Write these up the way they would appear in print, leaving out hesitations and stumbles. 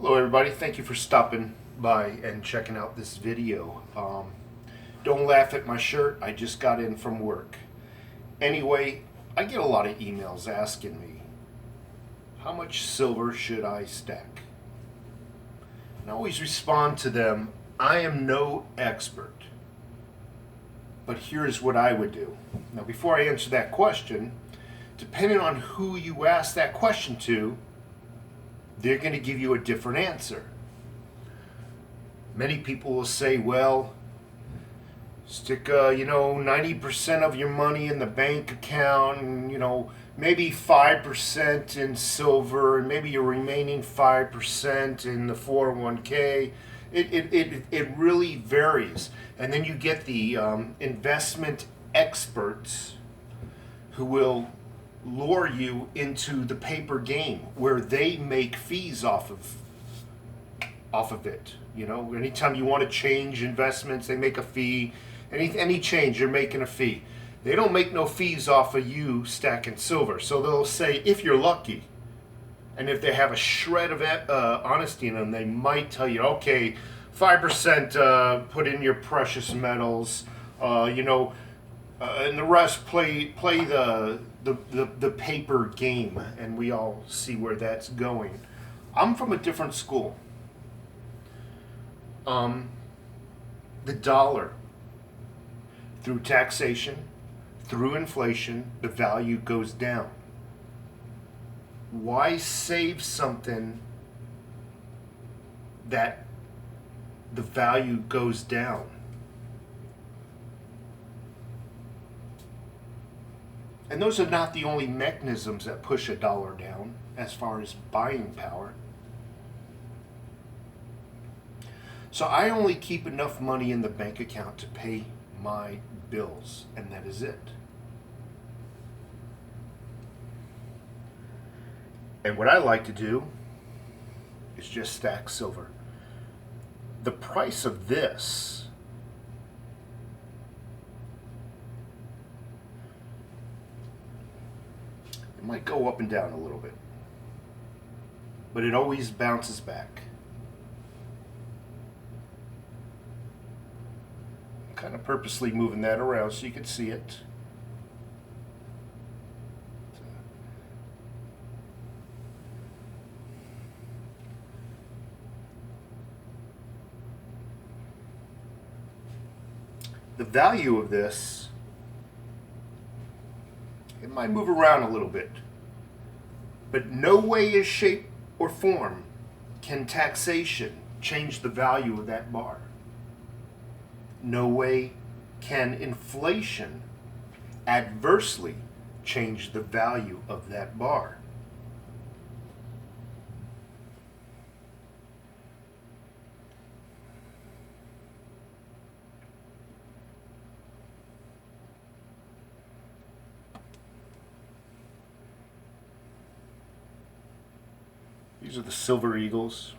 Hello everybody, thank you for stopping by and checking out this video. Don't laugh at my shirt, I just got in from work. Anyway, I get a lot of emails asking me, how much silver should I stack? And I always respond to them, I am no expert, but here's what I would do. Now before I answer that question, depending on who you ask that question to, they're going to give you a different answer. Many people will say, well, stick 90% of your money in the bank account and maybe 5% in silver and maybe your remaining 5% in the 401k. It really varies. And then you get the investment experts who will lure you into the paper game where they make fees off of it. Anytime you want to change investments, they make a fee. Any change, you're making a fee. They don't make no fees off of you stacking silver. So they'll say, if you're lucky, and if they have a shred of honesty in them, they might tell you, okay, 5% put in your precious metals, and the rest play the paper game, and we all see where that's going. I'm from a different school. The dollar, through taxation, through inflation, the value goes down. Why save something that the value goes down? And those are not the only mechanisms that push a dollar down as far as buying power. So I only keep enough money in the bank account to pay my bills, and that is it. And what I like to do is just stack silver. The price of this might go up and down a little bit, but it always bounces back. I'm kind of purposely moving that around so you can see it. The value of this, it might move around a little bit, but no way, shape, or form can taxation change the value of that bar. No way can inflation adversely change the value of that bar. These are the silver eagles.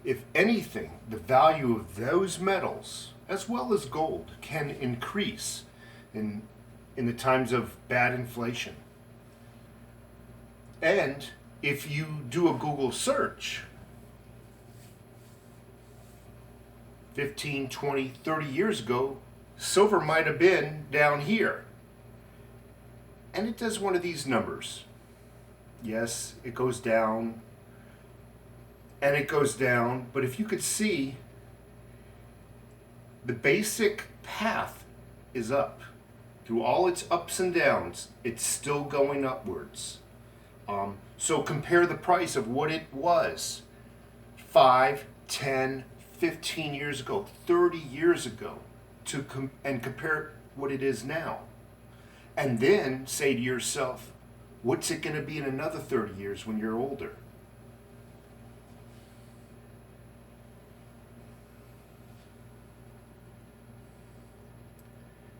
If anything, the value of those metals, as well as gold, can increase in the times of bad inflation. And if you do a Google search, 15, 20, 30 years ago, silver might have been down here. And it does one of these numbers. Yes, it goes down, and it goes down, but if you could see, the basic path is up. Through all its ups and downs, it's still going upwards. So compare the price of what it was 5, 10, 15 years ago, 30 years ago, and compare what it is now. And then say to yourself, what's it going to be in another 30 years when you're older?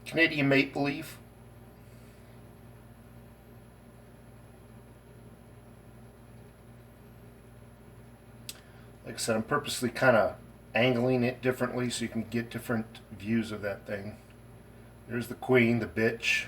Canadian maple leaf. Like I said, I'm purposely kind of angling it differently so you can get different views of that thing. There's the queen, the bitch.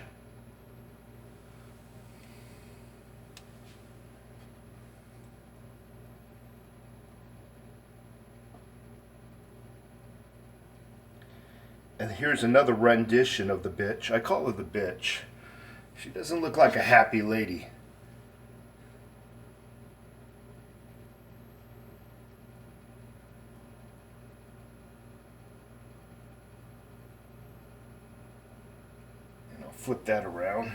And here's another rendition of the bitch. I call her the bitch. She doesn't look like a happy lady. And I'll flip that around.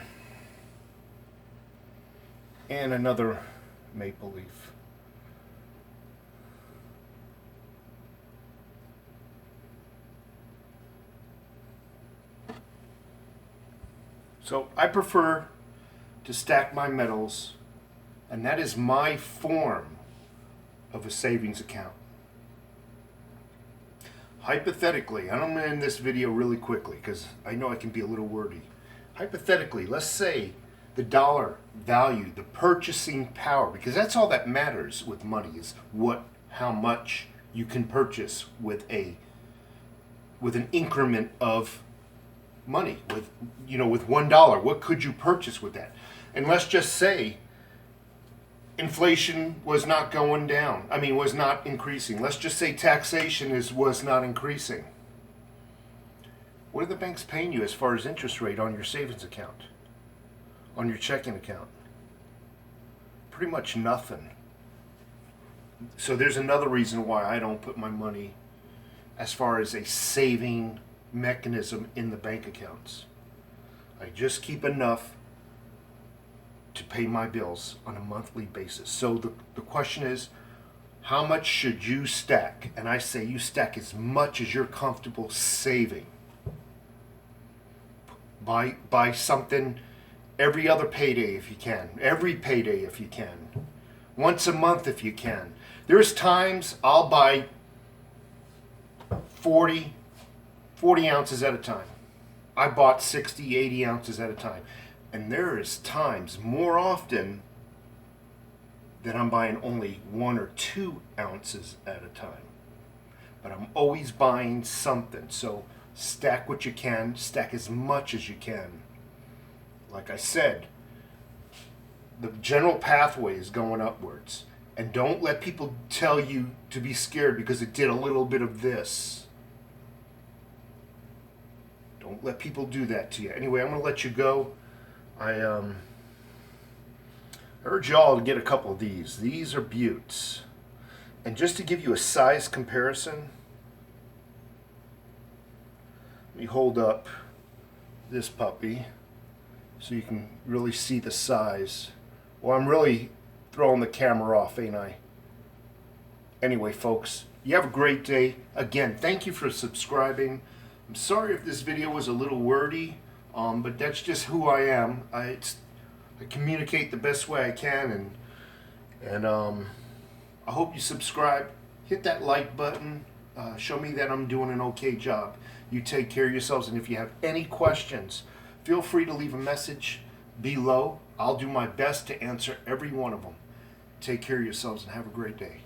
And another maple leaf. So I prefer to stack my metals, and that is my form of a savings account. Hypothetically, and I'm going to end this video really quickly because I know I can be a little wordy. Hypothetically, let's say the dollar value, the purchasing power, because that's all that matters with money is how much you can purchase with an increment of money, with $1. What could you purchase with that? And let's just say inflation was not going down. Was not increasing. Let's just say taxation was not increasing. What are the banks paying you as far as interest rate on your savings account, on your checking account? Pretty much nothing. So there's another reason why I don't put my money as far as a saving mechanism in the bank accounts. I just keep enough to pay my bills on a monthly basis. So the question is, how much should you stack? And I say you stack as much as you're comfortable saving. Buy something every other payday if you can. Every payday if you can. Once a month if you can. There's times I'll buy 40 ounces at a time. I bought 60, 80 ounces at a time. And there is times, more often, that I'm buying only 1 or 2 ounces at a time. But I'm always buying something. So stack what you can, stack as much as you can. Like I said, the general pathway is going upwards. And don't let people tell you to be scared because it did a little bit of this. Don't let people do that to you. Anyway, I'm going to let you go. I urge y'all to get a couple of these. These are buttes. And just to give you a size comparison, let me hold up this puppy so you can really see the size. Well, I'm really throwing the camera off, ain't I? Anyway, folks, you have a great day. Again, thank you for subscribing. I'm sorry if this video was a little wordy, but that's just who I am. I communicate the best way I can, and I hope you subscribe. Hit that like button. Show me that I'm doing an okay job. You take care of yourselves, and if you have any questions, feel free to leave a message below. I'll do my best to answer every one of them. Take care of yourselves and have a great day.